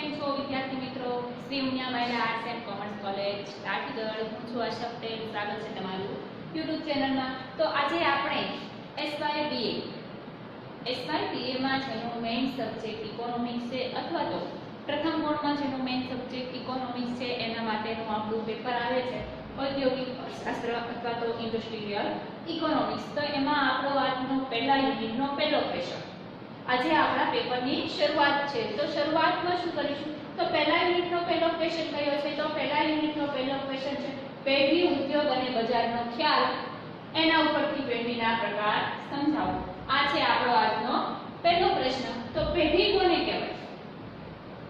કેમ છો વિદ્યાર્થી મિત્રો? શ્રી ઉમિયા મહિલા આર્ટ્સ એન્ડ કોમર્સ કોલેજ લાઠીગઢ. હું છું આશા પટેલ. સ્વાગત છે તમારું યુટ્યુબ ચેનલમાં. તો આજે આપણે SYBA માં જેનો મેઇન સબ્જેક્ટ ઇકોનોમિક્સ છે અથવા તો પ્રથમ બોર્ડમાં જેનો મેઇન સબ્જેક્ટ ઇકોનોમિક્સ છે એના માટેનું આપણું પેપર આવે છે ઔદ્યોગિક અર્થશાસ્ત્ર અથવા તો ઇન્ડસ્ટ્રીયલ ઇકોનોમિક્સ. તો એમાં આપણો આજનો પહેલા યુનિટનો પહેલો ક્વેશ્ચન. આજે આપણા પેપરની શરૂઆત છે. તો શરૂઆતમાં શું કરીશું? તો પહેલા યુનિટનો પહેલો ક્વેશ્ચન કયો છે? તો પહેલા યુનિટનો પહેલો ક્વેશ્ચન છે પેઢી, ઉદ્યોગ અને બજારનો ખ્યાલ. એના ઉપરથી પેઢીના પ્રકાર સમજાવો. આ છે આપણો આજનો પહેલો પ્રશ્ન. તો પેઢી કોને કહેવાય?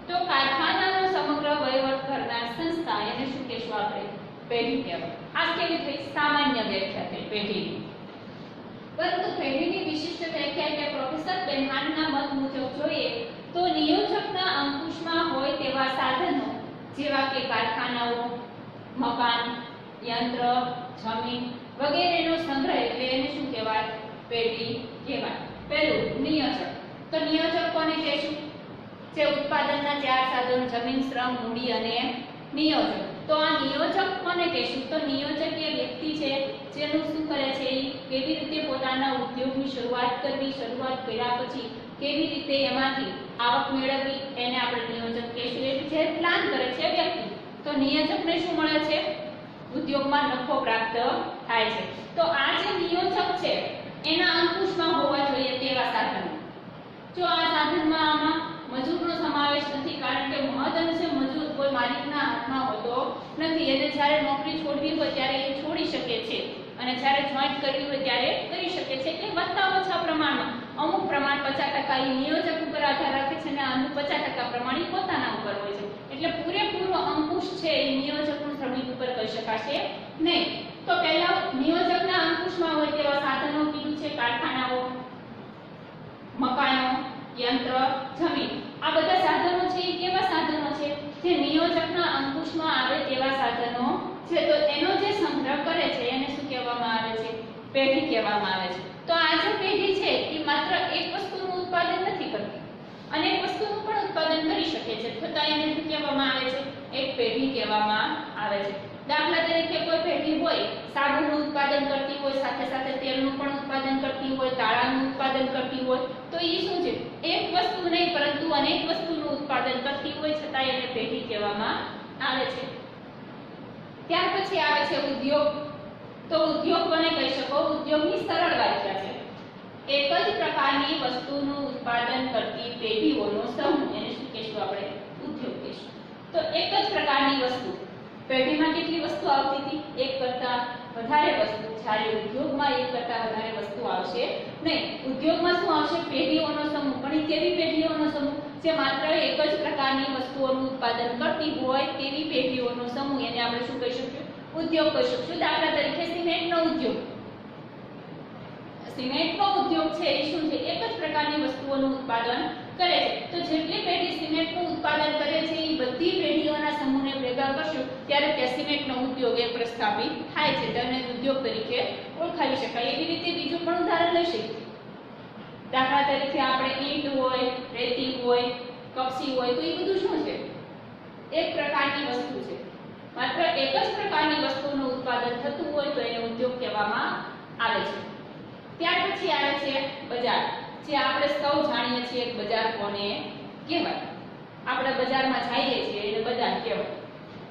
તો કારખાનાનો સમગ્ર વહીવટ કરનાર સંસ્થા, એને શું કહેશું આપણે? પેઢી કહેવાય. આ કેવી થઈ? સામાન્ય વ્યાખ્યા થઈ પેઢીની. પરંતુ પેઢીની વિશિષ્ટ વ્યાખ્યા એટલે પ્રોફેસર બેનહાનના મત મુજબ જોઈએ તો નિયોજકના અંકુશમાં હોય તેવા સાધનો જેવા કે કારખાનાઓ, મકાન, યંત્ર, જમીન વગેરેનો સંગ્રહ એટલે એને શું કહેવાય? પેઢી કહેવાય. પહેલું નિયોજક. તો નિયોજક કોને કહેશું? જે ઉત્પાદનના ચાર સાધનો જમીન, શ્રમ, મૂડી અને નિયોજક. તો આ નિયોજક કોને કહેશું? તો નિયોજક એ વ્યક્તિ છે જેનું શું કરે છે? કેવી રીતે પોતાના ઉદ્યોગની શરૂઆત કરવી, શરૂઆત કર્યા પછી કેવી રીતે એમાંથી આવક મેળવવી, એને આપણે નિયોજક કહેશું. એટલે જે પ્લાન કરે છે વ્યક્તિ. તો નિયોજકને શું મળે છે? ઉદ્યોગમાં નફો પ્રાપ્ત થાય છે. તો આ જે નિયોજક છે એના અંકુશમાં હોવા જોઈએ તેવા સાધનો. જો આ સાધનમાં આમાં મજૂરનો સમાવેશ નથી, કારણ કે મહદઅંશે મજૂર કોઈ માલિકના હાથમાં હોતો નથી. એને જ્યારે નોકરી છોડવી હોય ત્યારે એ છોડી શકે છે અને જ્યારે જોઈન્ટ કરવી હોય ત્યારે કરી શકે છે. એટલે વધતા ઓછા પ્રમાણમાં અમુક પ્રમાણ 50% એ નિયોજક ઉપર આધાર રાખે છે અને અમુક 50% પ્રમાણ પોતાના ઉપર હોય છે. એટલે પૂરેપૂરો અંકુશ છે એ નિયોજકનું શ્રમિક ઉપર કહી શકાશે નહીં. તો પહેલા નિયોજકના અંકુશમાં હોય તેવા સાધનો કીધું છે કારખાનાઓ, મકાનો, યંત્ર, જમીન. આ બધા સાધનો છે એ કેવા સાધનો છે? જે નિયોજકના અંકુશમાં આવે તેવા સાધનો છે. તો એનો જે સંગ્રહ કરે છે એને શું કહેવામાં આવે છે? પેઢી કહેવામાં આવે છે. તો આ જે પેઢી છે એ માત્ર એક વસ્તુનું ઉત્પાદન નથી કરતી, અનેક વસ્તુનું પણ ઉત્પાદન કરી શકે છે. છતાં એને શું કહેવામાં આવે છે? એક પેઢી કહેવામાં આવે છે. દાખલા તરીકે કોઈ પેઢી હોય સાબુનું ઉત્પાદન કરતી હોય, સાથે સાથે તેલનું પણ ઉત્પાદન કરતી હોય, તાળાનું ઉત્પાદન કરતી હોય, તો એ શું છે? એક વસ્તુ નહીં પરંતુ અનેક વસ્તુનું ઉત્પાદન કરતી હોય, છતાં એને પેઢી કહેવામાં આવે છે. ત્યાર પછી આવે છે ઉદ્યોગ. તો ઉદ્યોગ કોને કહી શકો? ઉદ્યોગની સરળ વ્યાખ્યા છે એક જ પ્રકારની વસ્તુનું ઉત્પાદન કરતી પેઢીઓનો સમૂહ. એને શું કહેશું આપણે? ઉદ્યોગ કહેશું. તો એક જ પ્રકારની વસ્તુ. પેઢીમાં કેટલી વસ્તુ આવતી હતી? એક કરતા વધારે વસ્તુ. જ્યારે ઉદ્યોગમાં એક કરતા વધારે વસ્તુ આવશે નહીં. ઉદ્યોગમાં શું આવશે? પેઢીઓનો સમૂહ. પણ એ કેવી પેઢીઓનો સમૂહ? જે માત્ર એક જ પ્રકારની વસ્તુઓનું ઉત્પાદન કરતી હોય તેવી પેઢીઓનો સમૂહ. એને આપણે શું કહી શકીએ? ઉદ્યોગ કહી શકીશું. દાખલા તરીકે સિમેન્ટનો ઉદ્યોગ. સિમેન્ટનો ઉદ્યોગ છે એ શું છે? એક જ પ્રકારની વસ્તુઓનું ઉત્પાદન કરે છે. તો જેટલી પેઢી સિમેન્ટનું ઉત્પાદન કરે છે એ બધી પેઢીઓના સમૂહને ભેગા કરશું ત્યારે ત્યાં સિમેન્ટનો ઉદ્યોગ એ પ્રસ્થાપિત થાય છે. તેને ઉદ્યોગ તરીકે ઓળખાવી શકાય. એવી રીતે બીજું પણ ઉદાહરણ લઈ શકીએ. દાખલા તરીકે આપણે ઈંટ હોય, રેતી હોય, કપસી હોય, તો એ બધું શું છે? એક પ્રકારની વસ્તુ છે. માત્ર એક જ પ્રકારની વસ્તુનું ઉત્પાદન થતું હોય તો એને ઉદ્યોગ કહેવામાં આવે છે. ત્યાર પછી આવે છે બજાર. જે આપણે સૌ જાણીએ છીએ બજાર કોને કહેવાય? આપણે બજારમાં જઈએ છીએ એટલે બજાર કહેવાય.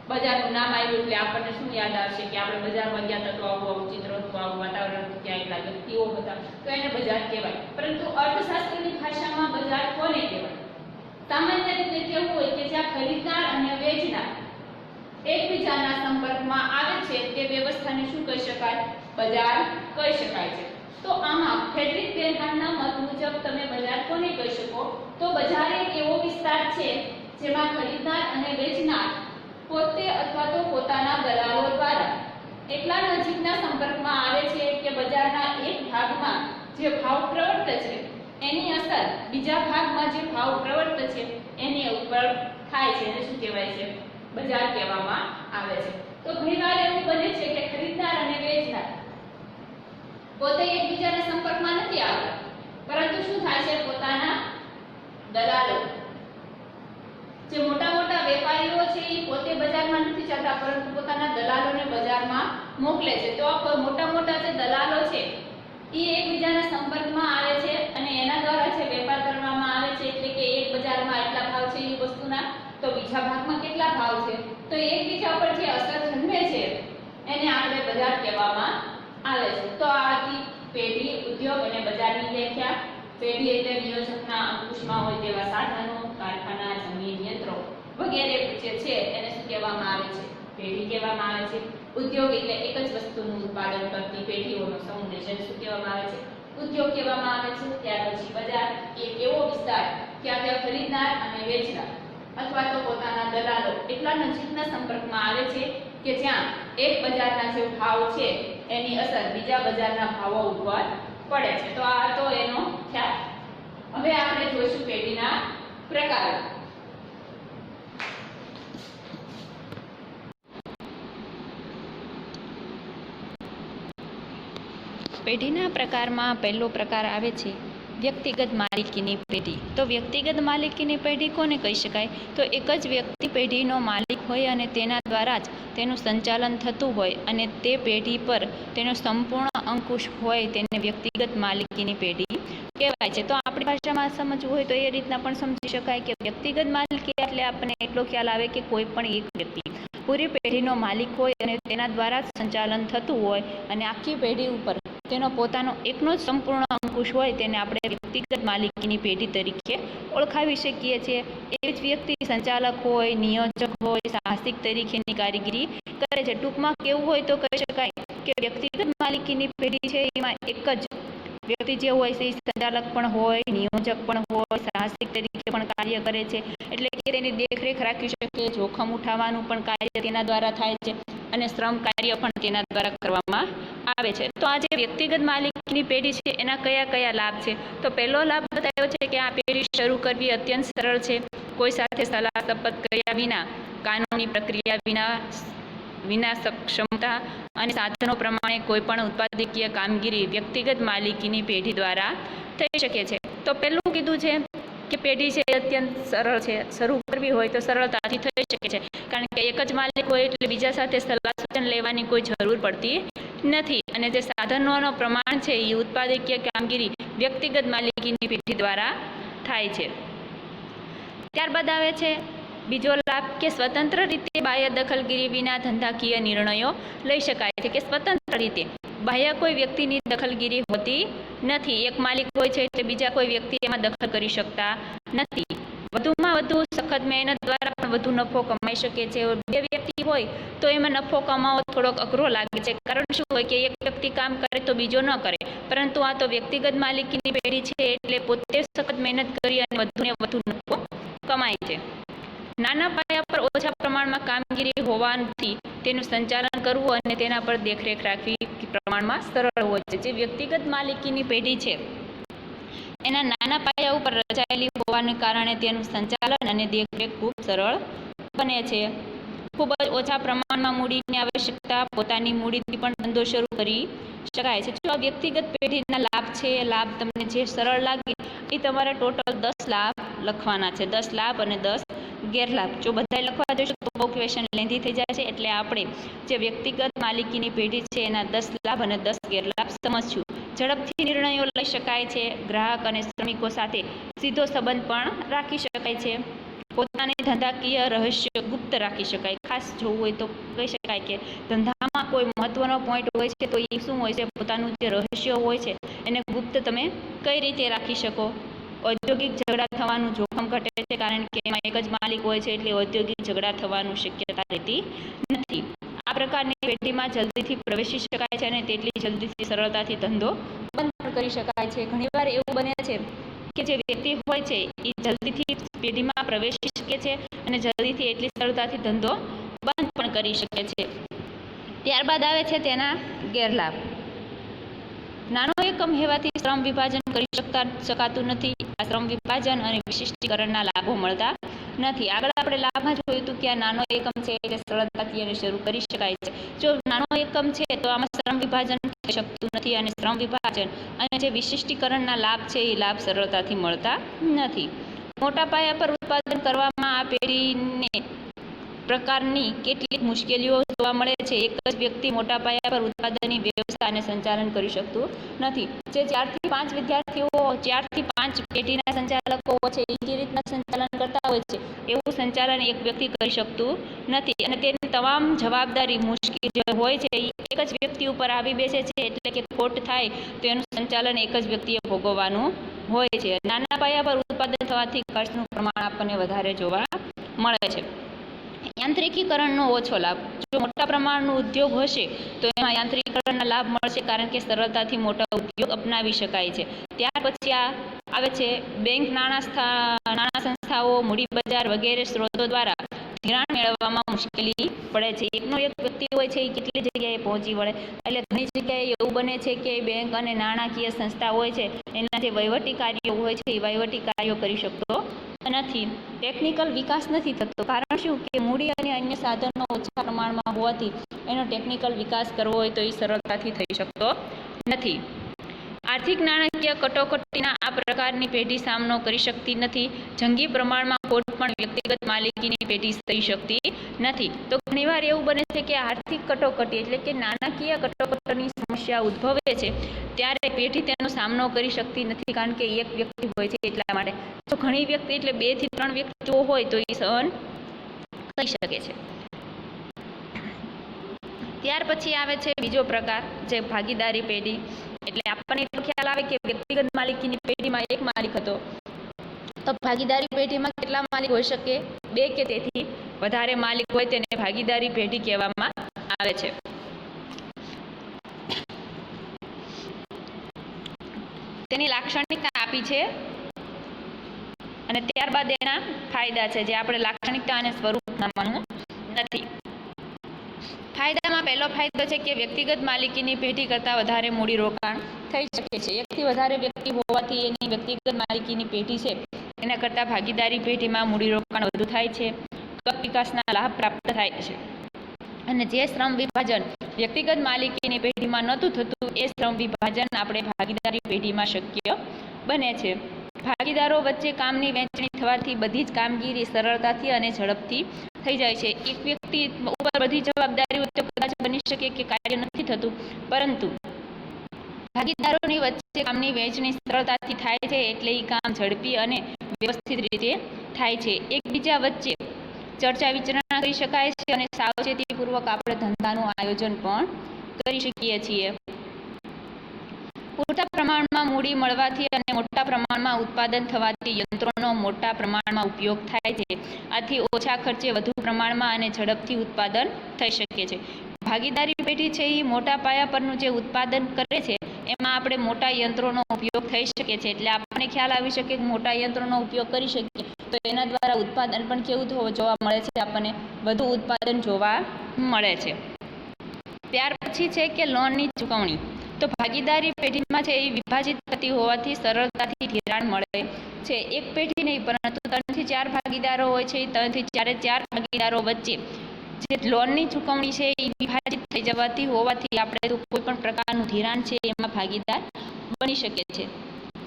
બજારનું નામ આવ્યું એટલે આપણને શું યાદ આવશે? કે આપણે બજારમાં ગયા હતા તો આવું આવું ચિત્ર હતું, આવું વાતાવરણ હતું, ત્યાં એટલા વ્યક્તિઓ હતા, તો એને બજાર કહેવાય. પરંતુ અર્થશાસ્ત્રની ભાષામાં બજાર કોને કહેવાય? સામાન્ય રીતે કેવું હોય કે જ્યાં ખરીદનાર અને વેચનાર એકબીજાના સંપર્કમાં આવે છે તે વ્યવસ્થાને શું કહી શકાય? બજાર કહી શકાય છે. તો આમાં ફ્રેડરિક બેનહામના મત મુજબ તમે બજાર કોને કહી શકો? તો બજાર એક એવો વિસ્તાર છે જેમાં ખરીદનાર અને વેચનાર પોતે અથવા તો પોતાના દલાલો દ્વારા એટલા નજીકના સંપર્કમાં આવે છે કે બજારના એક ભાગમાં જે ભાવ પ્રવર્તે છે એની અસર બીજા ભાગમાં જે ભાવ પ્રવર્તે છે એની ઉપર થાય છે. એને શું કહેવાય છે? બજાર કહેવામાં આવે છે. તો ઘણીવાર એવું બને છે કે ખરીદનાર અને વેચનાર પોતે એકબીજાના સંપર્કમાં નથી આવતા, પરંતુ શું થાય છે? પોતાના દલાલો જે મોટા મોટા વેપારીઓ છે એ પોતે બજારમાં નથી જતા પરંતુ પોતાના દલાલોને બજારમાં મોકલે છે. તો આ મોટા મોટા જે દલાલો છે એ એકબીજાના સંપર્કમાં આવે છે અને એના દ્વારા જે વેપાર કરવામાં આવે છે, એટલે કે એક બજારમાં આટલા ભાવ છે એ વસ્તુના તો બીજા ભાગમાં કેટલા ભાવ છે, તો એકબીજા પર જે અસર જન્મે છે એને આપણે બજાર કહેવામાં આવે છે. તો આ હતી પેઢી, ઉદ્યોગ અને બજારની વ્યાખ્યા. પેઢી એટલે નિયોજકના અંકુશમાં હોય તેવા સાધનો, કારખાના, જમીન, યંત્રો વગેરે જે છે એને શું કહેવામાં આવે છે? પેઢી કહેવામાં આવે છે. ઉદ્યોગ એટલે એક જ વસ્તુનું ઉત્પાદન કરતી પેઢીઓનો સમૂહ જેને શું કહેવામાં આવે છે? ઉદ્યોગ કહેવામાં આવે છે. ત્યાર પછી બજાર એક એવો વિસ્તાર કે ત્યાં ખરીદનાર અને વેચનાર અથવા તો પોતાના દલાલો એટલા નજીકના સંપર્કમાં આવે છે કે જ્યાં એક બજારના જે ભાવ છે એની અસર બીજા બજારના ભાવો ઉપર પડે છે. તો આ તો એનો ખ્યાલ. હવે આપણે જોઈશું પેઢીના પ્રકારો. પેઢીના પ્રકારમાં પહેલો પ્રકાર આવે છે વ્યક્તિગત માલિકીની પેઢી. તો વ્યક્તિગત માલિકીની પેઢી કોને કહી શકાય? તો એક જ વ્યક્તિ પેઢીનો માલિક હોય અને તેના દ્વારા જ તેનું સંચાલન થતું હોય અને તે પેઢી પર તેનો સંપૂર્ણ અંકુશ હોય તેને વ્યક્તિગત માલિકીની પેઢી કહેવાય છે. તો આપણી ભાષામાં સમજવું હોય તો એ રીતના પણ સમજી શકાય કે વ્યક્તિગત માલિકી એટલે આપણને એટલો ખ્યાલ આવે કે કોઈ પણ એક વ્યક્તિ પૂરી પેઢીનો માલિક હોય અને તેના દ્વારા જ સંચાલન થતું હોય અને આખી પેઢી ઉપર તેનો પોતાનો એકનો જ સંપૂર્ણ અંકુશ હોય તેને આપણે વ્યક્તિગત માલિકીની પેઢી તરીકે ઓળખાવી શકીએ છીએ. એ જ વ્યક્તિ સંચાલક હોય, નિયોજક હોય, સાહસિક તરીકેની કારીગરી કરે છે. ટૂંકમાં કેવું હોય તો કહી શકાય કે વ્યક્તિગત માલિકીની પેઢી છે એમાં એક જ વ્યક્તિ જે હોય છે એ સંચાલક પણ હોય, નિયોજક પણ હોય, સાહસિક તરીકે પણ કાર્ય કરે છે. એટલે કે તેની દેખરેખ રાખી શકે, જોખમ ઉઠાવવાનું પણ કાર્ય તેના દ્વારા થાય છે અને શ્રમ કાર્ય પણ તેના દ્વારા કરવામાં આવે છે. તો આ જે વ્યક્તિગત માલિકીની પેઢી છે એના કયા કયા લાભ છે? તો પહેલો લાભ બતાવ્યો છે કે આ પેઢી શરૂ કરવી અત્યંત સરળ છે. કોઈ સાથે સલાહ શપથ કર્યા વિના, કાનૂની પ્રક્રિયા વિના સક્ષમતા અને સાધનો પ્રમાણે કોઈ પણ ઉત્પાદકીય કામગીરી વ્યક્તિગત માલિકીની પેઢી દ્વારા થઈ શકે છે. તો પહેલું કીધું છે કે પેઢી છે અત્યંત સરળ છે. શરૂ કરવી હોય તો સરળતાથી થઈ શકે છે કારણ કે એક જ માલિક હોય એટલે બીજા સાથે સલાહ સૂચન લેવાની કોઈ જરૂર પડતી નથી અને જે સાધનોનો પ્રમાણ છે એ ઉત્પાદકીય કામગીરી વ્યક્તિગત માલિકીની પેઢી દ્વારા થાય છે. ત્યારબાદ આવે છે બીજો લાભ કે સ્વતંત્ર રીતે બાહ્ય દખલગીરી વિના ધંધાકીય નિર્ણયો લઈ શકાય છે. કે સ્વતંત્ર રીતે બાહ્ય કોઈ વ્યક્તિની દખલગીરી હોતી નથી. એક માલિક હોય છે એટલે બીજા કોઈ વ્યક્તિ એમાં દખલ કરી શકતા નથી. વધુમાં વધુ સખત મહેનત દ્વારા પણ વધુ નફો કમાઈ શકે છે. બે વ્યક્તિ હોય તો એમાં નફો કમાવો થોડોક અઘરો લાગે છે. કારણ શું હોય કે એક વ્યક્તિ કામ કરે તો બીજો ન કરે, પરંતુ આ તો વ્યક્તિગત માલિકીની પેઢી છે એટલે પોતે સખત મહેનત કરી અને વધુને વધુ નફો કમાય છે. નાના પાયા પર ઓછા પ્રમાણમાં કામગીરી હોવાથી તેનું સંચાલન કરવું અને તેના પર દેખરેખ રાખવી પ્રમાણમાં સરળ હોય છે. જે વ્યક્તિગત માલિકીની પેઢી છે એના નાના પાયા ઉપર રચાયેલી હોવાને કારણે તેનું સંચાલન અને દેખરેખ ખૂબ સરળ બને છે. ખૂબ જ ઓછા પ્રમાણમાં મૂડીની આવશ્યકતા, પોતાની મૂડીથી પણ ધંધો શરૂ કરી શકાય છે. જો આ વ્યક્તિગત પેઢીના લાભ છે એ લાભ તમને જે સરળ લાગે એ તમારે ટોટલ 10 લાભ લખવાના છે. 10 લાભ અને 10 ગેરલાભ. જો બધા લખવા જઈશું તો બહુ ક્વેશ્ચન લેન્ધી થઈ જાય છે એટલે આપણે જે વ્યક્તિગત માલિકીની પેઢી છે એના 10 લાભ અને 10 ગેરલાભ સમજશું. ઝડપથી નિર્ણયો લઈ શકાય છે. ગ્રાહક અને શ્રમિકો સાથે સીધો સંબંધ પણ રાખી શકાય છે. પોતાની ધંધાકીય રહસ્ય ગુપ્ત રાખી શકાય. ખાસ જોવું હોય તો કહી શકાય કે ધંધામાં કોઈ મહત્વનો પોઈન્ટ હોય છે તો એ શું હોય છે, પોતાનું જે રહસ્ય હોય છે એને ગુપ્ત તમે કઈ રીતે રાખી શકો. ઔદ્યોગિક ઝઘડા થવાનું જોખમ ઘટે છે કારણ કે એમાં એક જ માલિક હોય છે એટલે ઔદ્યોગિક ઝઘડા થવાનું શક્યતા રહેતી નથી. આ પ્રકારની પેઢીમાં જલ્દીથી પ્રવેશી શકાય છે અને તેટલી જલ્દીથી સરળતાથી ધંધો બંધ પણ કરી શકાય છે. ઘણીવાર એવું બને છે કે જે વ્યક્તિ હોય છે એ જલ્દીથી પેઢીમાં પ્રવેશી શકે છે અને જલ્દીથી એટલી સરળતાથી ધંધો બંધ પણ કરી શકે છે. ત્યારબાદ આવે છે તેના ગેરલાભ. નાનો એકમ હોવાથી શ્રમ વિભાજન કરી શકાતું નથી. આ શ્રમ વિભાજન અને વિશિષ્ટીકરણના લાભો મળતા નથી. આગળ આપણે લાભમાં જોયું હતું કે આ નાનો એકમ છે એટલે સરળતાથી એને શરૂ કરી શકાય છે. જો નાનો એકમ છે તો આમાં શ્રમ વિભાજન થઈ શકતું નથી અને શ્રમ વિભાજન અને જે વિશિષ્ટીકરણના લાભ છે એ લાભ સરળતાથી મળતા નથી. મોટા પાયા પર ઉત્પાદન કરવામાં આ પેઢીને પ્રકારની કેટલીક મુશ્કેલીઓ જોવા મળે છે. એક જ વ્યક્તિ મોટા પાયા પર ઉત્પાદનની વ્યવસ્થા અને સંચાલન કરી શકતું નથી. જે 4 થી 5 વિદ્યાર્થીઓ 4 થી 5 પેઢીના સંચાલકો છે એ જે રીતના સંચાલન કરતા હોય છે એવું સંચાલન એક વ્યક્તિ કરી શકતું નથી અને તેની તમામ જવાબદારી મુશ્કેલ જે હોય છે એ એક જ વ્યક્તિ ઉપર આવી બેસે છે. એટલે કે ખોટ થાય તો એનું સંચાલન એક જ વ્યક્તિએ ભોગવવાનું હોય છે. નાના પાયા પર ઉત્પાદન થવાથી ખર્ચનું પ્રમાણ આપણને વધારે જોવા મળે છે. યાંત્રિકીકરણનો ઓછો લાભ. જો મોટા પ્રમાણનો ઉદ્યોગ હશે તો એમાં યાંત્રિકીકરણના લાભ મળશે કારણ કે સરળતાથી મોટા ઉદ્યોગ અપનાવી શકાય છે. ત્યાર પછી આવે છે બેંક, નાણાં સંસ્થાઓ, મૂડી બજાર વગેરે સ્ત્રોતો દ્વારા ધિરાણ મેળવવામાં મુશ્કેલી પડે છે. એકનો એક વ્યક્તિ હોય છે એ કેટલી જગ્યાએ પહોંચી વળે. એટલે ઘણી જગ્યાએ એવું બને છે કે બેંક અને નાણાકીય સંસ્થા હોય છે એના જે વહીવટી કાર્યો હોય છે એ વહીવટી કાર્યો કરી શકતો નથી. ટેકનિકલ વિકાસ નથી થતો. કારણ શું કે મૂડી અને અન્ય સાધનો ઓછા પ્રમાણમાં હોવાથી એનો ટેકનિકલ વિકાસ કરવો હોય તો એ સરળતાથી થઈ શકતો નથી. આર્થિક નાણાકીય કટોકટીના આ પ્રકારની પેઢી સામનો કરી શકતી નથી. જંગી પ્રમાણમાં ખોટ પણ વ્યક્તિગત માલિકીની પેઢી થઈ શકતી નથી. તો ઘણીવાર એવું બને છે કે આર્થિક કટોકટી એટલે કે નાણાકીય કટોકટીની સમસ્યા ઉદ્ભવે છે ત્યારે પેઢી તેનો સામનો કરી શકતી નથી કારણ કે એક વ્યક્તિ હોય છે એટલા માટે. જો ઘણી વ્યક્તિ એટલે 2 થી 3 વ્યક્તિઓ હોય તો એ સહન કરી શકે છે. ત્યાર પછી આવે છે બીજો પ્રકાર જે ભાગીદારી પેઢી. એટલે આપણને એટલો ખ્યાલ આવે કે વ્યક્તિગત માલિકીની પેઢીમાં એક માલિક હતો તો ભાગીદારી પેઢીમાં કેટલા માલિક હોઈ શકે? 2 કે તેથી વધારે માલિક હોય તેને ભાગીદારી પેઢી કહેવામાં આવે છે. તેની લાક્ષણિકતા આપી છે અને ત્યારબાદ એના ફાયદા છે જે આપણે લાક્ષણિકતા અને સ્વરૂપ નામવાનું નથી. ફાયદામાં પહેલો ફાયદો છે કે વ્યક્તિગત માલિકીની પેઢી કરતાં વધારે મૂડીરોકાણ થઈ શકે છે. એકથી વધારે વ્યક્તિ હોવાથી એની વ્યક્તિગત માલિકીની પેઢી છે એના કરતાં ભાગીદારી પેઢીમાં મૂડીરોકાણ વધુ થાય છે. કદ વિકાસના લાભ પ્રાપ્ત થાય છે અને જે શ્રમ વિભાજન વ્યક્તિગત માલિકીની પેઢીમાં નહોતું થતું એ શ્રમ વિભાજન આપણે ભાગીદારી પેઢીમાં શક્ય બને છે. ભાગીદારો વચ્ચે કામની વહેંચણી થવાથી બધી જ કામગીરી સરળતાથી અને ઝડપથી થઈ જાય છે. એક વ્યક્તિ ઉપર બધી જવાબદારી તો કદાચ બની શકે કે કાર્ય નથી થતું પરંતુ ભાગીદારોની વચ્ચે કામની વહેંચણી સરળતાથી થાય છે એટલે એ કામ ઝડપી અને વ્યવસ્થિત રીતે થાય છે. એકબીજા વચ્ચે ચર્ચા વિચારણા કરી શકાય છે અને સાવચેતીપૂર્વક આપણે ધંધાનું આયોજન પણ કરી શકીએ છીએ. પૂરતા પ્રમાણમાં મૂડી મળવાથી અને મોટા પ્રમાણમાં ઉત્પાદન થવાથી યંત્રોનો મોટા પ્રમાણમાં ઉપયોગ થાય છે. આથી ઓછા ખર્ચે વધુ પ્રમાણમાં અને ઝડપથી ઉત્પાદન થઈ શકે છે. ભાગીદારી પેઢી છે એ મોટા પાયા પરનું જે ઉત્પાદન કરે છે એમાં આપણે મોટા યંત્રોનો ઉપયોગ થઈ શકે છે. એટલે આપણને ખ્યાલ આવી શકે કે મોટા યંત્રોનો ઉપયોગ કરી શકીએ તો એના દ્વારા ઉત્પાદન પણ કેવું જોવા મળે છે? આપણને વધુ ઉત્પાદન જોવા મળે છે. ત્યાર પછી છે કે લોનની ચૂકવણી. તો ભાગીદારી પેઢીમાં છે એ વિભાજિત થતી હોવાથી સરળતાથી ધિરાણ મળે છે. એક પેઢી નહીં પરંતુ 3 થી 4 ભાગીદારો હોય છે. 3 થી 4 ભાગીદારો વચ્ચે જે લોનની ચૂકવણી છે એ વિભાજિત થઈ જવાથી હોવાથી આપણે તો કોઈ પણ પ્રકારનું ધિરાણ છે એમાં ભાગીદાર બની શકે છે.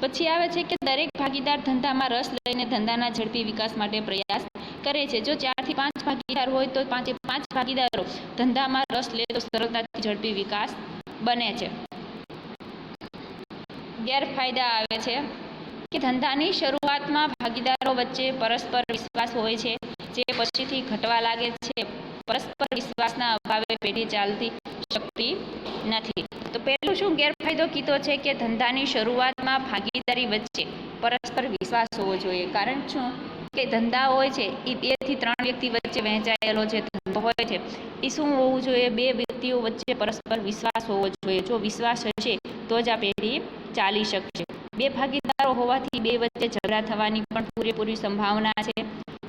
પછી આવે છે કે દરેક ભાગીદાર ધંધામાં રસ લઈને ધંધાના ઝડપી વિકાસ માટે પ્રયાસ કરે છે. જો 4 થી 5 ભાગીદાર હોય તો 5 ભાગીદારો ધંધામાં રસ લે તો સરળતાથી ઝડપી વિકાસ બને છે. ગેરફાયદા આવે છે કે ધંધાની શરૂઆતમાં ભાગીદારો વચ્ચે પરસ્પર વિશ્વાસ હોય છે જે પછીથી ઘટવા લાગે છે. પરસ્પર વિશ્વાસના અભાવે પેઢી ચાલતી શકતી નથી. તો પહેલું શું ગેરફાયદો કીધો છે કે ધંધાની શરૂઆતમાં ભાગીદારી વચ્ચે પરસ્પર વિશ્વાસ હોવો જોઈએ. કારણ શું કે ધંધા હોય છે એ 2 થી 3 વ્યક્તિ વચ્ચે વહેંચાયેલો જે ધંધો હોય છે એ શું હોવું જોઈએ? 2 વ્યક્તિઓ વચ્ચે પરસ્પર વિશ્વાસ હોવો જોઈએ. જો વિશ્વાસ હશે તો જ આ પેઢી ચાલી શકશે. 2 ભાગીદારો હોવાથી 2 વચ્ચે ઝઘડા થવાની પણ પૂરેપૂરી સંભાવના છે.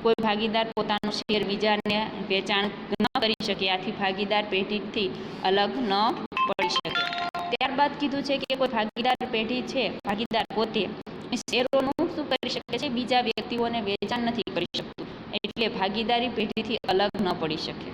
કોઈ ભાગીદાર પોતાનો શેર બીજાને વેચાણ ન કરી શકે. આથી ભાગીદાર પેઢીથી અલગ ન પડી શકે. ત્યારબાદ કીધું છે કે કોઈ ભાગીદાર પેઢી છે ભાગીદાર પોતે શેરોનું શું કરી શકે છે? બીજા વ્યક્તિઓને વેચાણ નથી કરી શકતું એટલે ભાગીદારી પેઢીથી અલગ ન પડી શકે.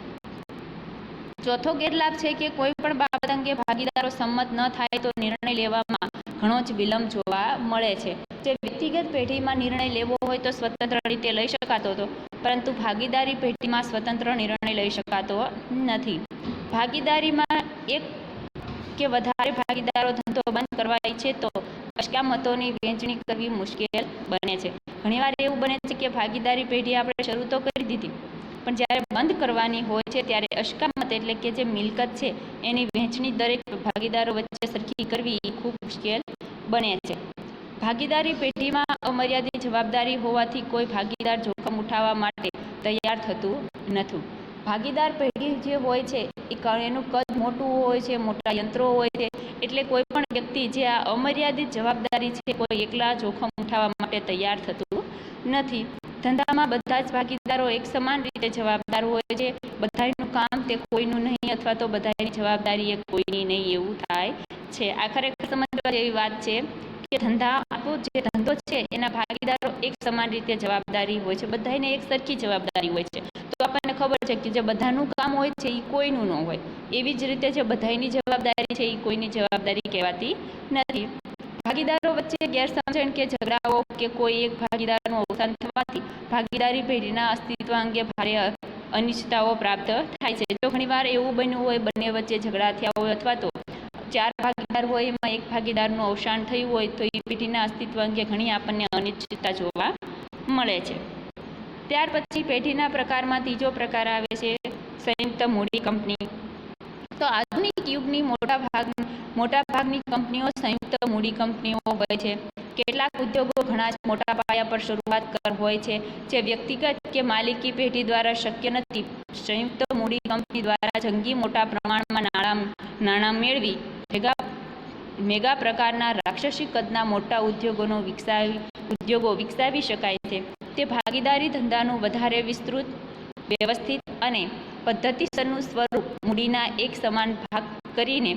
ચોથો ગેરલાભ છે કે કોઈ પણ બાબત અંગે ભાગીદારો સંમત ન થાય તો નિર્ણય લેવામાં ઘણો જ વિલંબ જોવા મળે છે. જે વ્યક્તિગત પેઢીમાં નિર્ણય લેવો હોય તો સ્વતંત્ર રીતે લઈ શકાતો હતો, પરંતુ ભાગીદારી પેઢીમાં સ્વતંત્ર નિર્ણય લઈ શકાતો નથી. ભાગીદારીમાં એક કે વધારે ભાગીદારો ધંધો બંધ કરવા ઈચ્છે તો અસ્કામતોની વહેંચણી કરવી મુશ્કેલ બને છે. ઘણીવાર એવું બને છે કે ભાગીદારી પેઢી આપણે શરૂ તો કરી દીધી, પણ જ્યારે બંધ કરવાની હોય છે ત્યારે અસ્કામત એટલે કે જે મિલકત છે એની વહેંચણી દરેક ભાગીદારો વચ્ચે સરખી કરવી એ ખૂબ મુશ્કેલ બને છે. ભાગીદારી પેઢીમાં અમર્યાદિત જવાબદારી હોવાથી કોઈ ભાગીદાર જોખમ ઉઠાવવા માટે તૈયાર થતું નથી. ભાગીદાર પેઢી જે હોય છે એનું કદ મોટું હોય છે, મોટા યંત્રો હોય છે, એટલે કોઈ પણ વ્યક્તિ જે આ અમર્યાદિત જવાબદારી છે કોઈ એકલા જોખમ ઉઠાવવા માટે તૈયાર થતું નથી. ધંધામાં બધા જ ભાગીદારો એક સમાન રીતે જવાબદાર હોય છે. બધાનું કામ તે કોઈનું નહીં અથવા તો બધાની જવાબદારી એ કોઈની નહીં એવું થાય છે. આ ખરેખર સમજવા જેવી વાત છે કે જે ધંધો છે એના ભાગીદારો એક સમાન રીતે જવાબદારી હોય છે, બધાને એક સરખી જવાબદારી હોય છે. તો આપણને ખબર છે કે જે બધાનું કામ હોય છે એ કોઈનું ન હોય, એવી જ રીતે જે બધાની જવાબદારી છે એ કોઈની જવાબદારી કહેવાતી નથી. ભાગીદારો વચ્ચે ગેરસમજણ કે ઝઘડાઓ કે કોઈ એક ભાગીદારનું અવસાન થવાથી ભાગીદારી પેઢીના અસ્તિત્વ અંગે ભારે અનિશ્ચિતતાઓ પ્રાપ્ત થાય છે. જો ઘણીવાર એવું બન્યું હોય, બંને વચ્ચે ઝઘડા થયા હોય અથવા તો 4 ભાગીદાર હોય એમાં એક ભાગીદારનું અવસાન થયું હોય તો એ પેઢીના અસ્તિત્વ અંગે ઘણી આપણને અનિશ્ચિતતા જોવા મળે છે. ત્યાર પછી પેઢીના પ્રકારમાં ત્રીજો પ્રકાર આવે છે સંયુક્ત મૂડી કંપની. તો આધુનિક યુગની મોટાભાગની કંપનીઓ સંયુક્ત મૂડી કંપનીઓ હોય છે. કેટલાક ઉદ્યોગો ઘણા જ મોટા પાયા પર શરૂઆત હોય છે જે વ્યક્તિગત કે માલિકી પેઢી દ્વારા શક્ય નથી. સંયુક્ત મૂડી કંપની દ્વારા જંગી મોટા પ્રમાણમાં નાણાં મેળવી મેગા પ્રકારના રાક્ષસી કદના મોટા ઉદ્યોગો વિકસાવી શકાય છે. તે ભાગીદારી ધંધાનું વધારે વિસ્તૃત, વ્યવસ્થિત અને પદ્ધતિસરનું સ્વરૂપ મૂડીના એક સમાન ભાગ કરીને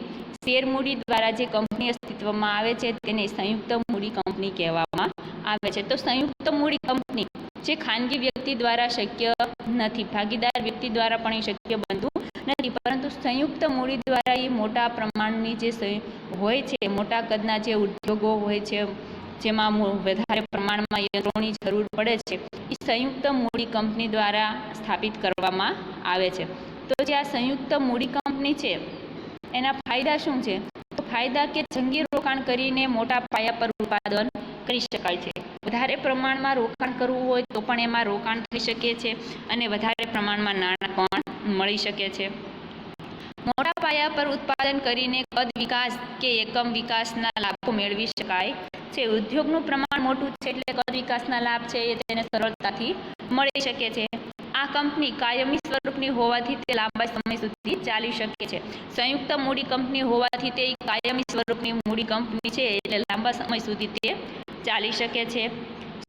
શેર મૂડી દ્વારા જે કંપની અસ્તિત્વમાં આવે છે તેને સંયુક્ત મૂડી કંપની કહેવામાં આવે છે. તો સંયુક્ત મૂડી કંપની જે ખાનગી વ્યક્તિ દ્વારા શક્ય નથી, ભાગીદાર વ્યક્તિ દ્વારા પણ એ શક્ય બનતું નથી, પરંતુ સંયુક્ત મૂડી દ્વારા એ મોટા પ્રમાણની જે હોય છે, મોટા કદના જે ઉદ્યોગો હોય છે જેમાં વધારે પ્રમાણમાં યંત્રોની જરૂર પડે છે, એ સંયુક્ત મૂડી કંપની દ્વારા સ્થાપિત કરવામાં આવે છે. તો જે આ સંયુક્ત મૂડી કંપની છે એના ફાયદા શું છે? તો ફાયદા કે જંગી રોકાણ કરીને મોટા પાયા પર ઉત્પાદન કરી શકાય છે. વધારે પ્રમાણમાં રોકાણ કરવું હોય તો પણ એમાં રોકાણ થઈ શકે છે અને વધારે પ્રમાણમાં નાણાં પણ મળી શકે છે. મોટા પાયા પર ઉત્પાદન કરીને કદ વિકાસ કે એકમ વિકાસના લાભો મેળવી શકાય છે. ઉદ્યોગનું પ્રમાણ મોટું છે એટલે કદ વિકાસના લાભ છે એ તેને સરળતાથી મળી શકે છે. આ કંપની કાયમી સ્વરૂપની હોવાથી તે લાંબા સમય સુધી ચાલી શકે છે. સંયુક્ત મૂડી કંપની હોવાથી તે કાયમી સ્વરૂપની મૂડી કંપની છે એટલે લાંબા સમય સુધી તે ચાલી શકે છે.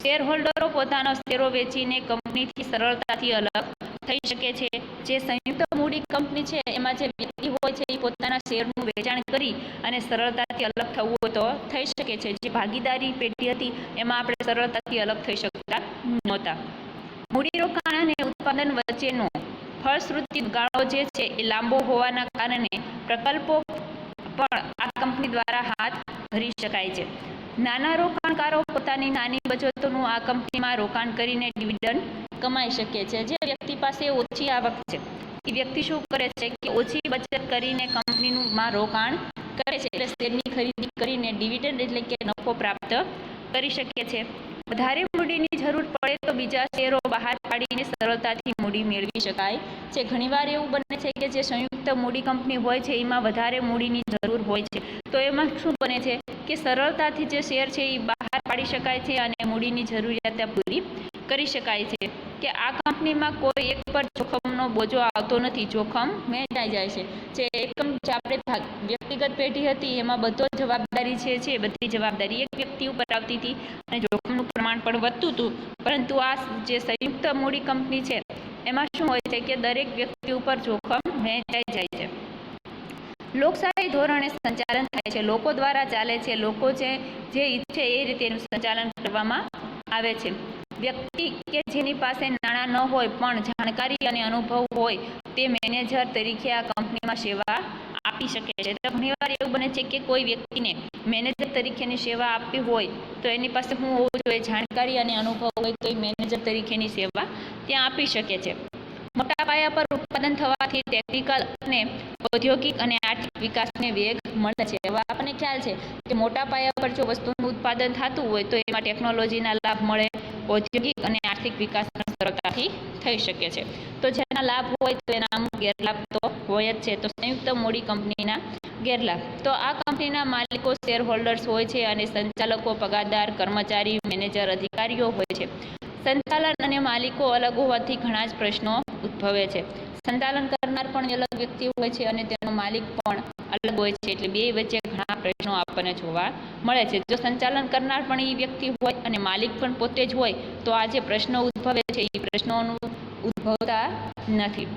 શેર હોલ્ડરો પોતાના શેરો વેચીને કંપનીથી સરળતાથી અલગ થઈ શકે છે. જે સંયુક્ત મૂડી કંપની છે એમાં જે વ્યક્તિ હોય છે એ પોતાના શેરનું વેચાણ કરી અને સરળતાથી અલગ થવું હોય તો થઈ શકે છે. જે ભાગીદારી પેઢી હતી એમાં આપણે સરળતાથી અલગ થઈ શકતા નહોતા. મૂડીરોકાણ અને ઉત્પાદન વચ્ચેનો ફળશ્રુતિ ગાળો જે છે એ લાંબો હોવાના કારણે પ્રકલ્પો પણ આ કંપની દ્વારા હાથ ધરી શકાય છે. નાના રોકાણકારો પોતાની નાની બચતોનું આ કંપનીમાં રોકાણ કરીને ડિવિડન્ડ કમાઈ શકે છે. જે વ્યક્તિ પાસે ઓછી આવક છે એ વ્યક્તિ શું કરે છે કે ઓછી બચત કરીને કંપનીમાં રોકાણ કરે છે, એટલે શેરની ખરીદી કરીને ડિવિડન્ડ એટલે કે નફો પ્રાપ્ત કરી શકે છે. વધારે મૂડીની જરૂર પડે તો બીજા શેરો બહાર પાડીને સરળતાથી મૂડી મેળવી શકાય છે. ઘણીવાર એવું બને છે કે જે સંયુક્ત મૂડી કંપની હોય છે એમાં વધારે મૂડીની જરૂર હોય છે, તો એમાં શું બને છે કે સરળતાથી જે શેર છે એ બહાર પાડી શકાય છે અને મૂડીની જરૂરિયાત પૂરી કરી શકાય છે. કે આ કંપનીમાં કોઈ એક પર જોખમનો બોજો આવતો નથી, જોખમ વહેંચાઈ જાય છે. જે એકમ જે આપણે વ્યક્તિગત પેઢી હતી એમાં બધો જવાબદારી છે બધી જવાબદારી એક વ્યક્તિ ઉપર આવતી હતી અને જોખમનું પ્રમાણ પણ વધતું હતું. પરંતુ આ જે સંયુક્ત મૂડી કંપની છે એમાં શું હોય છે કે દરેક વ્યક્તિ ઉપર જોખમ વહેંચાઈ જાય છે. લોકશાહી ધોરણે સંચાલન થાય છે, લોકો દ્વારા ચાલે છે, લોકો જે ઈચ્છે એ રીતે એનું સંચાલન કરવામાં આવે છે. વ્યક્તિ કે જેની પાસે નાણાં ન હોય પણ જાણકારી અને અનુભવ હોય તે મેનેજર તરીકે આ કંપનીમાં સેવા આપી શકે છે. તો ઘણીવાર એવું બને છે કે કોઈ વ્યક્તિને મેનેજર તરીકેની સેવા આપવી હોય તો એની પાસે શું હોવું જોઈએ? જાણકારી અને અનુભવ હોય તો એ મેનેજર તરીકેની સેવા ત્યાં આપી શકે છે. મોટા પાયા પર ઉત્પાદન થવાથી ટેકનિકલ અને ઔદ્યોગિક અને આર્થિક વિકાસને વેગ મળે છે. હવે આપણને ખ્યાલ છે કે મોટા પાયા પર જો વસ્તુનું ઉત્પાદન થતું હોય તો એમાં ટેકનોલોજીના લાભ મળે, ઔદ્યોગિક અને આર્થિક વિકાસ પણ સરળતાથી થઈ શકે છે. તો જેના લાભ હોય તો એના અમુક ગેરલાભ તો હોય જ છે. તો સંયુક્ત મૂડી કંપનીના ગેરલાભ, તો આ કંપનીના માલિકો શેર હોલ્ડર્સ હોય છે અને સંચાલકો પગારદાર કર્મચારી, મેનેજર, અધિકારીઓ હોય છે. સંચાલન અને માલિકો અલગ હોવાથી ઘણા જ પ્રશ્નો ઉદ્ભવે છે. સંચાલન કરનાર પણ અલગ વ્યક્તિ હોય છે અને તેનો માલિક પણ અલગ હોય છે, એટલે બે વચ્ચે ઘણા પ્રશ્નો આપણને જોવા મળે છે. જો સંચાલન કરનાર પણ એ વ્યક્તિ હોય અને માલિક પણ પોતે જ હોય તો આ જે પ્રશ્નો ઉદ્ભવે છે એ પ્રશ્નોનું ઉદ્ભવતા નથી.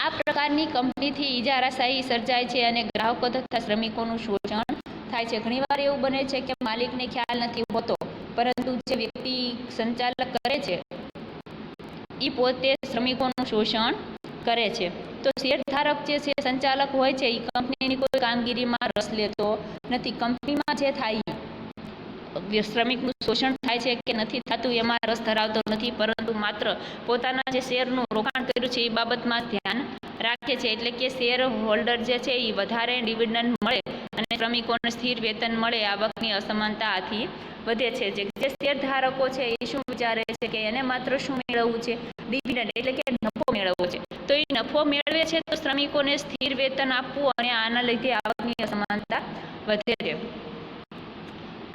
આ પ્રકારની કંપનીથી ઇજારાશાહી સર્જાય છે અને ગ્રાહકો તથા શ્રમિકોનું શોષણ થાય છે. ઘણીવાર એવું બને છે કે માલિકને ખ્યાલ નથી હોતો, પરંતુ જે વ્યક્તિ સંચાલક કરે છે એ પોતે શ્રમિકોનું શોષણ કરે છે. તો શેરધારક જે છે, સંચાલક હોય છે, એ કંપનીની કોઈ કામગીરીમાં રસ લેતો નથી. કંપનીમાં જે થાય શ્રમિકનું શોષણ થાય છે કે નથી થતું એમાં રસ ધરાવતો નથી, પરંતુ માત્ર પોતાના જે શેરનું રોકાણ કર્યું છે એ બાબતમાં ધ્યાન રાખે છે. એટલે કે શેર હોલ્ડર જે છે એ વધારે ડિવિડન્ડ મળે અને શ્રમિકોને સ્થિર વેતન મળે, આવકની અસમાનતા આથી વધે છે. જે શેરધારકો છે એ શું વિચારે છે કે એને માત્ર શું મેળવવું છે? ડિવિડન્ડ, એટલે કે નફો મેળવવો છે. તો એ નફો મેળવે છે તો શ્રમિકોને સ્થિર વેતન આપવું અને આના લીધે આવકની અસમાનતા વધે છે.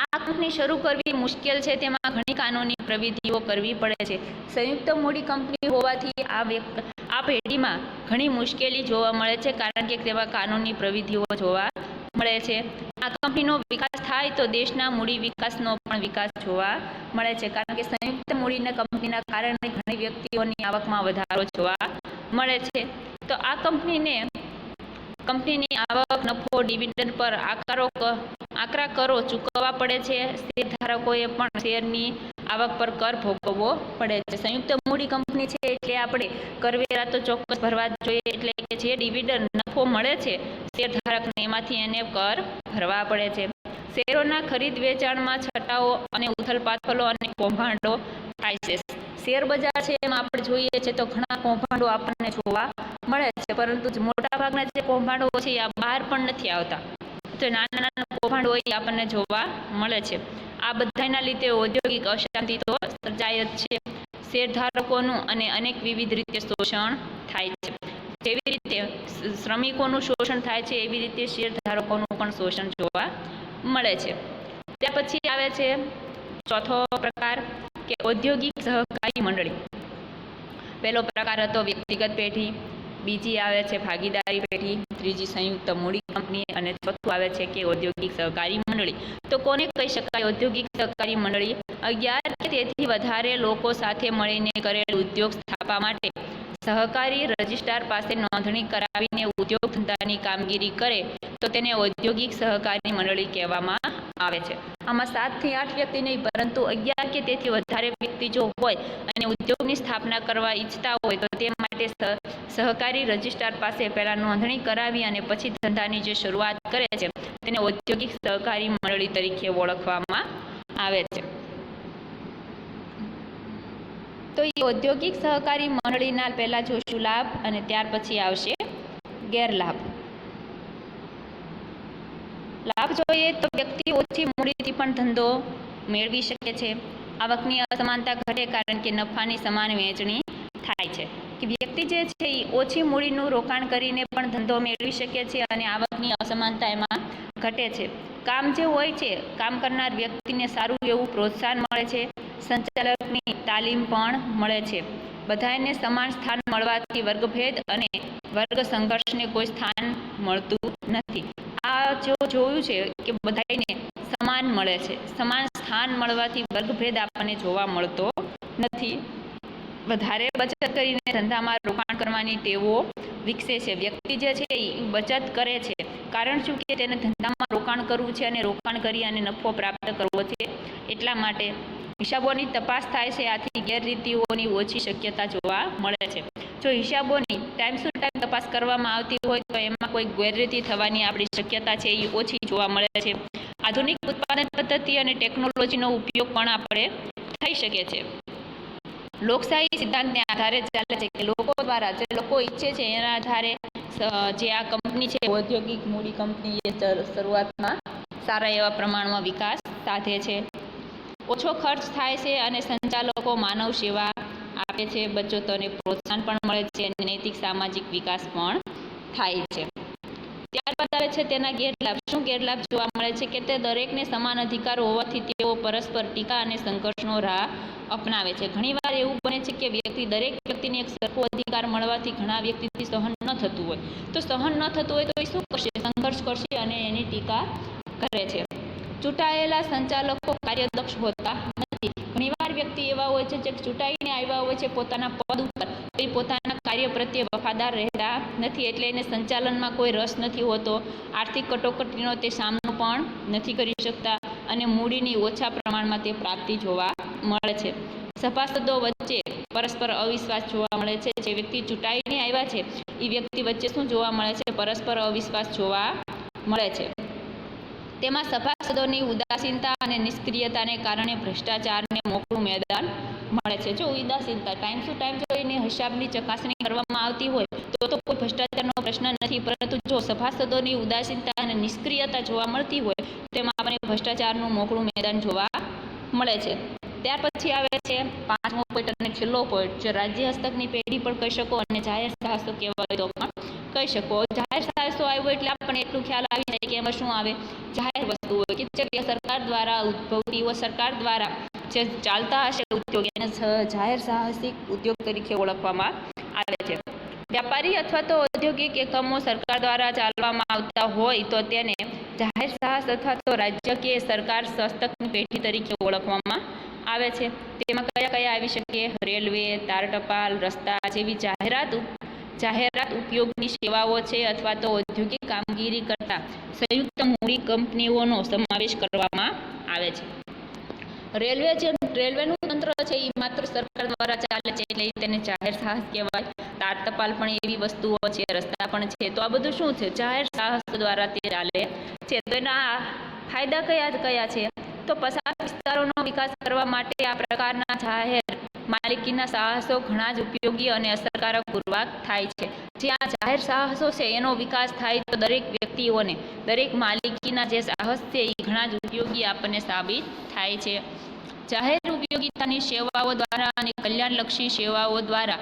આ કંપની શરૂ કરવી મુશ્કેલ છે, તેમાં ઘણી કાનૂની પ્રવિધિઓ કરવી પડે છે. સંયુક્ત મૂડી કંપની હોવાથી આ પેઢીમાં ઘણી મુશ્કેલી જોવા મળે છે, કારણ કે તેમાં કાનૂની પ્રવિધિઓ જોવા મળે છે. આ કંપનીનો વિકાસ થાય તો દેશના મૂડી વિકાસનો પણ વિકાસ જોવા મળે છે, કારણ કે સંયુક્ત મૂડીના કંપનીના કારણે ઘણી વ્યક્તિઓની આવકમાં વધારો જોવા મળે છે. તો આ કંપનીની આવક, નફો, ડિવિડન્ડ પર આકરા કરો ચૂકવવા પડે છે. શેરધારકોએ પણ શેરની આવક પર કર ભોગવવો પડે છે. સંયુક્ત મૂડી કંપની છે એટલે આપણે કરવેરા તો ચોક્કસ ભરવા જ જોઈએ, એટલે કે જે ડિવિડન્ડ નફો મળે છે શેરધારકને એમાંથી એને કર ભરવા પડે છે. શેરોના ખરીદ વેચાણમાં છટાઓ અને ઉથલપાથલો અને કૌભાંડો થાય છે. શેર બજાર છે એમાં આપણે જોઈએ છે તો ઘણા કૌભાંડો આપણને જોવા મળે છે, પરંતુ મોટાભાગના જે કૌભાંડો છે એ બહાર પણ નથી આવતા. તો નાના નાના કૌભાંડો એ આપણને જોવા મળે છે. આ બધાના લીધે ઔદ્યોગિક અશાંતિ તો સર્જાય જ છે. શેરધારકોનું અને અનેક વિવિધ રીતે શોષણ થાય છે. જેવી રીતે શ્રમિકોનું શોષણ થાય છે એવી રીતે શેરધારકોનું પણ શોષણ જોવા મળે છે. ત્યાર પછી આવે છે ચોથો પ્રકાર કે ઔદ્યોગિક સહકારી મંડળી. પહેલો પ્રકાર હતો વ્યક્તિગત પેઢી, બીજી આવે છે ભાગીદારી પેઢી, ત્રીજી સંયુક્ત મૂડી કંપની અને ચોથું આવે છે કે ઔદ્યોગિક સહકારી મંડળી. તો કોને કહી શકાય ઔદ્યોગિક સહકારી મંડળી? 11 કે તેથી વધારે લોકો સાથે મળીને કરેલ ઉદ્યોગ સ્થાપવા માટે સહકારી રજિસ્ટ્રાર પાસે નોંધણી કરાવીને ઉદ્યોગ ધંધાની કામગીરી કરે તો તેને ઔદ્યોગિક સહકારી મંડળી કહેવામાં આવે છે. આમાં 7 થી 8 વ્યક્તિ નહીં, પરંતુ 11 કે તેથી વધારે વ્યક્તિ જો હોય અને ઉદ્યોગની સ્થાપના કરવા ઈચ્છતા હોય તો તે માટે સહકારી રજિસ્ટ્રાર પાસે પહેલા નોંધણી કરાવી અને પછી ધંધાની જે શરૂઆત કરે છે તેને ઔદ્યોગિક સહકારી મંડળી તરીકે ઓળખવામાં આવે છે. તો એ ઔદ્યોગિક સહકારી મંડળીના પહેલા જોશું લાભ અને ત્યાર પછી આવશે ગેરલાભ. લાભ જોઈએ તો વ્યક્તિ ઓછી મૂડીથી પણ ધંધો મેળવી શકે છે. આવકની અસમાનતા ઘટે કારણ કે નફાની સમાન વહેંચણી થાય છે. કે વ્યક્તિ જે છે એ ઓછી મૂડીનું રોકાણ કરીને પણ ધંધો મેળવી શકે છે અને આવકની અસમાનતા એમાં ઘટે છે. કામ જે હોય છે, કામ કરનાર વ્યક્તિને સારું એવું પ્રોત્સાહન મળે છે. સંચાલકની તાલીમ પણ મળે છે. બધાને સમાન સ્થાન મળવાથી વર્ગભેદ અને વર્ગ સંઘર્ષને કોઈ સ્થાન મળતું નથી. આ જોયું છે કે બધાને સમાન મળે છે. સમાન સ્થાન મળવાથી વર્ગભેદ આપણને જોવા મળતો નથી. વધારે બચત કરીને ધંધામાં રોકાણ કરવાની ટેવો વિકસે છે. વ્યક્તિ જે છે એ બચત કરે છે, કારણ શું કે તેને ધંધામાં રોકાણ કરવું છે અને રોકાણ કરી અને નફો પ્રાપ્ત કરવો છે. એટલા માટે હિસાબોની તપાસ થાય છે. આથી ગેરરીતિઓની ઓછી શક્યતા જોવા મળે છે. જો હિસાબોની ટાઈમ ટુ ટાઈમ તપાસ કરવામાં આવતી હોય તો એમાં કોઈ ગેરરીતિ થવાની આપણી શક્યતા છે એ ઓછી જોવા મળે છે. આધુનિક ઉત્પાદન પદ્ધતિ અને ટેકનોલોજીનો ઉપયોગ પણ આપણે થઈ શકે છે. લોકશાહી સિદ્ધાંતને આધારે ચાલે છે કે લોકો દ્વારા જે લોકો ઈચ્છે છે એના આધારે જે આ કંપની છે ઔદ્યોગિક મૂડી કંપની એ શરૂઆતમાં સારા એવા પ્રમાણમાં વિકાસ સાધે છે, ઓછો ખર્ચ થાય છે અને સંચાલકો માનવ સેવા આપે છે, બચતોને પ્રોત્સાહન પણ મળે છે અને નૈતિક સામાજિક વિકાસ પણ થાય છે. ત્યારબાદ આવે છે તેના ગેરલાભ. શું ગેરલાભ જોવા મળે છે કે તે દરેકને સમાન અધિકાર હોવાથી તેઓ પરસ્પર ટીકા અને સંઘર્ષનો રાહ અપનાવે છે. ઘણીવાર એવું બને છે કે દરેક વ્યક્તિને એક સરખો અધિકાર મળવાથી ઘણા વ્યક્તિથી સહન ન થતું હોય તો એ શું કરશે? સંઘર્ષ કરશે અને એની ટીકા કરે છે. ચૂંટાયેલા સંચાલકો કાર્યદક્ષ હોતા નથી. ઘણીવાર વ્યક્તિ એવા હોય છે જે ચૂંટાઈને આવ્યા હોય છે પોતાના પદ ઉપર, એ પોતાના કાર્ય પ્રત્યે વફાદાર રહેતા નથી, એટલે એને સંચાલનમાં કોઈ રસ નથી હોતો. આર્થિક કટોકટીનો તે સામનો પણ નથી કરી શકતા અને મૂડીની ઓછા પ્રમાણમાં તે પ્રાપ્તિ જોવા મળે છે. સભાસદો વચ્ચે પરસ્પર અવિશ્વાસ જોવા મળે છે. જે વ્યક્તિ ચૂંટાઈને આવ્યા છે એ વ્યક્તિ વચ્ચે શું જોવા મળે છે? પરસ્પર અવિશ્વાસ જોવા મળે છે. તેમાં સભાસદોની ઉદાસીનતા અને નિષ્ક્રિયતાને કારણે ભ્રષ્ટાચારને મોકળું મેદાન મળે છે. જો ઉદાસીનતા ટાઈમ ટુ ટાઈમ જો એની હિસાબની ચકાસણી કરવામાં આવતી હોય તો કોઈ ભ્રષ્ટાચારનો પ્રશ્ન નથી, પરંતુ જો સભાસદોની ઉદાસીનતા અને નિષ્ક્રિયતા જોવા મળતી હોય તેમાં આપણે ભ્રષ્ટાચારનું મોકળું મેદાન જોવા મળે છે. ત્યાર પછી આવે છે 5મો પોઈન્ટ અને છેલ્લો પોઈન્ટ, જે રાજ્ય હસ્તકની પેઢી પણ કહી શકો અને જાહેર સાહસો કહેવાય તો પણ કહી શકો. જાહેર સાહસો આવ્યો એટલે આપણને એટલું ખ્યાલ આવી જાય કે એમાં શું આવે? જાહેર વસ્તુઓ કે જે સરકાર દ્વારા ઉદ્ભવતી હોય, સરકાર દ્વારા જે ચાલતા હશે ઉદ્યોગ, એને જાહેર સાહસિક ઉદ્યોગ તરીકે ઓળખવામાં આવે છે. વ્યાપારી અથવા તો ઔદ્યોગિક એકમો સરકાર દ્વારા ચાલવામાં આવતા હોય તો તેને જાહેર સાહસ અથવા તો રાજ્ય કે સરકાર હસ્તકની પેઢી તરીકે ઓળખવામાં આવે છે. તેમાં કયા કયા આવી શકે? રેલવે, તાર ટપાલ, રસ્તા જેવી જાહેરાત ઉપયોગની સેવાઓ છે અથવા તો ઔદ્યોગિક કામગીરી કરતા સંયુક્ત મૂડી કંપનીઓનો સમાવેશ કરવામાં આવે છે. રેલવેનું તંત્ર છે એ માત્ર સરકાર દ્વારા ચાલે છે એટલે તેને જાહેર સાહસ કહેવાય. તાર ટપાલ પણ એવી વસ્તુઓ છે, રસ્તા પણ છે, તો આ બધું શું છે? જાહેર સાહસ દ્વારા તે ચાલે છે. તો એના ફાયદા કયા કયા છે? તો પસાર વિસ્તારોનો વિકાસ કરવા માટે આ પ્રકારના જાહેર માલિકીના સાહસો ઘણા જ ઉપયોગી અને અસરકારક પૂર્વક થાય છે. જે આ જાહેર સાહસો છે એનો વિકાસ થાય તો દરેક વ્યક્તિઓને દરેક માલિકીના જે સાહસ છે એ ઘણા જ ઉપયોગી આપણને સાબિત થાય છે. જાહેર ઉપયોગિતાની સેવાઓ દ્વારા અને કલ્યાણલક્ષી સેવાઓ દ્વારા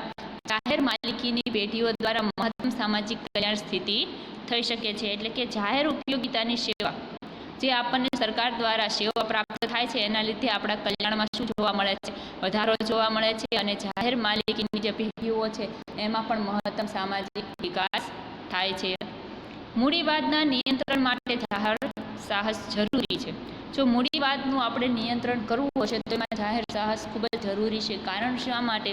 જાહેર માલિકીની પેઢીઓ દ્વારા મહત્તમ સામાજિક કલ્યાણ સ્થિતિ થઈ શકે છે. એટલે કે જાહેર ઉપયોગિતાની સેવા જે આપણને સરકાર દ્વારા સેવા પ્રાપ્ત થાય છે એના લીધે આપણા કલ્યાણમાં શું જોવા મળે છે? વધારો જોવા મળે છે અને જાહેર માલિકીની જે પેઢીઓ છે એમાં પણ મહત્તમ સામાજિક વિકાસ થાય છે. મૂડીવાદના નિયંત્રણ માટે જાહેર સાહસ જરૂરી છે. જો મૂડીવાદનું આપણે નિયંત્રણ કરવું હશે તો એમાં જાહેર સાહસ ખૂબ જ જરૂરી છે. કારણ શા માટે?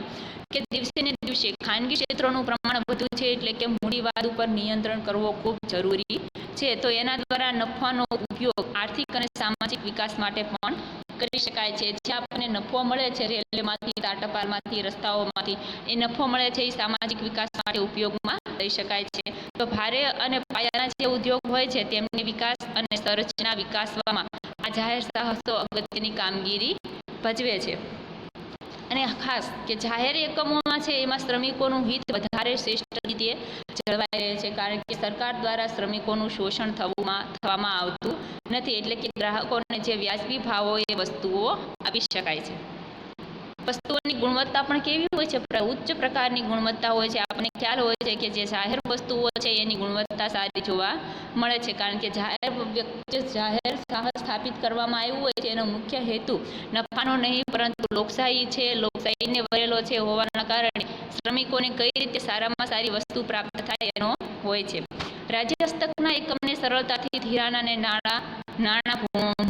કે દિવસે ને દિવસે ખાનગી ક્ષેત્રોનું પ્રમાણ વધુ છે, એટલે કે મૂડીવાદ ઉપર નિયંત્રણ કરવો ખૂબ જરૂરી છે. તો એના દ્વારા નફાનો ઉપયોગ આર્થિક અને સામાજિક વિકાસ માટે પણ કરી શકાય છે. જે આપણને નફો મળે છે રેલવેમાંથી, તાર ટપાલમાંથી, રસ્તાઓમાંથી, એ નફો મળે છે એ સામાજિક વિકાસ માટે ઉપયોગમાં લઈ શકાય છે. તો ભારે અને પાયાના જે ઉદ્યોગ હોય છે તેમની વિકાસ અને સંરચના વિકાસવામાં આ જાહેર સાહસો અગત્યની કામગીરી ભજવે છે. અને ખાસ કે જાહેર એકમોમાં છે એમાં શ્રમિકોનું હિત વધારે શ્રેષ્ઠ રીતે જળવાઈ રહે છે, કારણ કે સરકાર દ્વારા શ્રમિકોનું શોષણ થવામાં આવતું નથી. એટલે કે ગ્રાહકોને જે વ્યાજબી ભાવો એ વસ્તુઓ આપી શકાય છે. વસ્તુઓની ગુણવત્તા પણ કેવી હોય છે? ઉચ્ચ પ્રકારની ગુણવત્તા હોય છે. આપણને ખ્યાલ હોય છે કે જે જાહેર વસ્તુઓ છે એની ગુણવત્તા સારી જોવા મળે છે, કારણ કે જાહેર સાહસ સ્થાપિત કરવામાં આવ્યું હોય છે એનો મુખ્ય હેતુ નફાનો નહીં પરંતુ લોકશાહી છે, લોકશાહીને વરેલો છે હોવાના કારણે શ્રમિકોને કઈ રીતે સારામાં સારી વસ્તુ પ્રાપ્ત થાય એનો હોય છે. રાજ્ય હસ્તકના એકમને સરળતાથી ધિરાણ અને નાણાં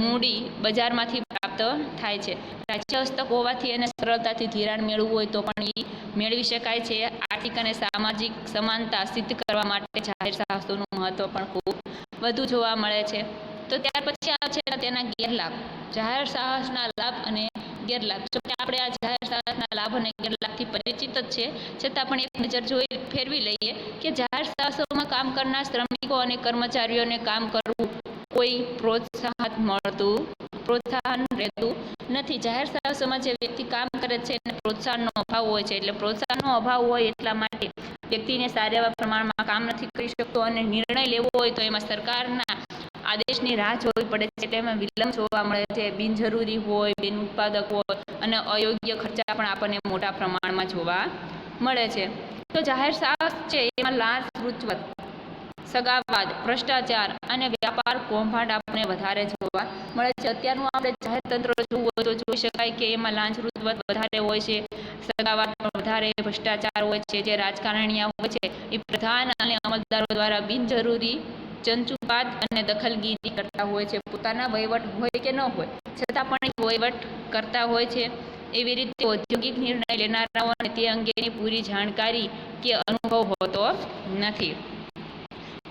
મૂડી બજારમાંથી પ્રાપ્ત થાય છે. રાજ્ય હસ્તક હોવાથી એને સરળતાથી ધિરાણ મેળવવું હોય તો પણ એ મેળવી શકાય છે. આર્થિક અને સામાજિક સમાનતા સિદ્ધ કરવા માટે જાહેર સાહસોનું મહત્વ પણ ખૂબ વધુ જોવા મળે છે. તો ત્યાર પછી આવે છે તેના ગેરલાભ. જાહેર સાહસના લાભ અને ગેરલાભ. જો કે આપણે આ જાહેર સાહસના લાભ અને ગેરલાભથી પરિચિત જ છે, છતાં પણ એક નજર જોઈ ફેરવી લઈએ કે જાહેર સાહસોમાં કામ કરનાર શ્રમિકો અને કર્મચારીઓને કામ કરવું કોઈ પ્રોત્સાહન રહેતું નથી. જાહેર સાહસોમાં જે વ્યક્તિ કામ કરે છે એને પ્રોત્સાહનનો અભાવ હોય છે. એટલે પ્રોત્સાહનનો અભાવ હોય એટલા માટે વ્યક્તિને સારા એવા પ્રમાણમાં કામ નથી કરી શકતો અને નિર્ણય લેવો હોય તો એમાં સરકારના આદેશની રાહ જોવી પડે છે. તેમાં વિલંબ જોવા મળે છે, બિનજરૂરી હોય, બિન ઉત્પાદક હોય અને અયોગ્ય ખર્ચા પણ આપણને મોટા પ્રમાણમાં જોવા મળે છે. તો જાહેર સાહસ છે એમાં લાંચ, રૂશ્વત, સગાવાદ, ભ્રષ્ટાચાર અને વ્યાપાર કૌભાંડ આપણને વધારે જોવા મળે છે. અત્યારનું આપણે જાહેર તંત્ર જોવું હોય તો જોઈ શકાય કે એમાં લાંચ, રૂશ્વત વધારે હોય છે, સગાવાદ પણ વધારે, ભ્રષ્ટાચાર હોય છે. જે રાજકારણીયા હોય છે એ પ્રધાન અને અમલદારો દ્વારા બિનજરૂરી ચંચુપાત અને દખલગીરી કરતા હોય છે. પોતાના વહીવટ હોય કે ન હોય છતાં પણ વહીવટ કરતા હોય છે. એવી રીતે ઔદ્યોગિક નિર્ણય લેનારાઓને તે અંગેની પૂરી જાણકારી કે અનુભવ હોતો નથી.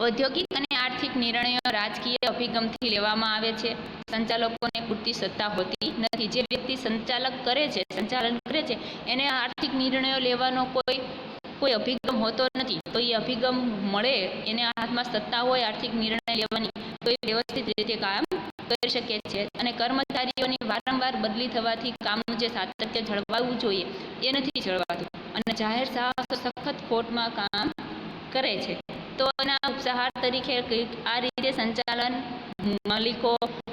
ઔદ્યોગિક અને આર્થિક નિર્ણયો રાજકીય અભિગમથી લેવામાં આવે છે. સંચાલકોને પૂરતી સત્તા હોતી નથી. જે વ્યક્તિ સંચાલન કરે છે એને આર્થિક નિર્ણયો લેવાનો કોઈ અભિગમ હોતો નથી. તો એ અભિગમ મળે, એને હાથમાં સત્તા હોય આર્થિક નિર્ણય લેવાની, તો એ વ્યવસ્થિત રીતે કામ કરી શકે છે. અને કર્મચારીઓની વારંવાર બદલી થવાથી કામનું જે સાતત્ય જળવાવું જોઈએ એ નથી જળવાતું અને જાહેર સાહસો સખત ખોટમાં કામ કરે છે. તો એના ઉપહાર તરીકે આ રીતે સંચાલન માલિકો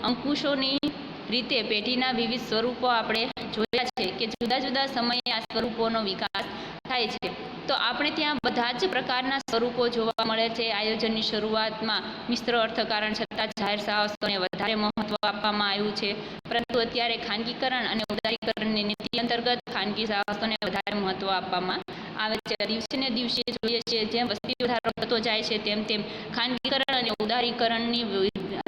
અંકુશોની રીતે પેઢીના વિવિધ સ્વરૂપો આપણે જોયા છે કે જુદા જુદા સમયે આ સ્વરૂપોનો વિકાસ થાય છે. તો આપણે ત્યાં બધા જ પ્રકારના સ્વરૂપો જોવા મળે છે. આયોજનની શરૂઆતમાં મિશ્ર અર્થકારણ છતાં જાહેર સાહસોને વધારે મહત્વ આપવામાં આવ્યું છે, પરંતુ અત્યારે ખાનગીકરણ અને ઉદારીકરણની નીતિ અંતર્ગત ખાનગી સાહસોને વધારે મહત્વ આપવામાં આવે છે. દિવસે ને દિવસે જોઈએ છીએ જેમ વસ્તી વધારો થતો જાય છે તેમ ખાનગીકરણ અને ઉદારીકરણની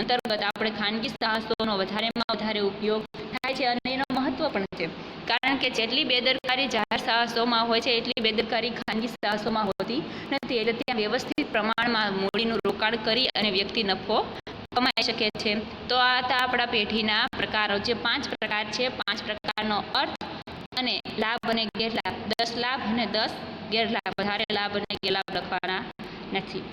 અંતર્ગત આપણે ખાનગી સાહસોનો વધારેમાં વધારે ઉપયોગ થાય છે અને એનો મહત્વ પણ છે. કારણ કે જેટલી બેદરકારી જાહેર સાહસોમાં હોય છે એટલી બેદરકારી ખાનગી સાહસોમાં હોતી નથી. એટલે ત્યાં વ્યવસ્થિત પ્રમાણમાં મૂડીનું રોકાણ કરી અને વ્યક્તિ નફો કમાઈ શકે છે. તો આ હતા આપણા પેઢીના પ્રકારો, જે 5 પ્રકાર છે. 5 પ્રકારનો અર્થ અને લાભ અને ગેરલાભ, 10 લાભ અને 10 ગેરલાભ. વધારે લાભ અને ગેરલાભ લખવાના નથી.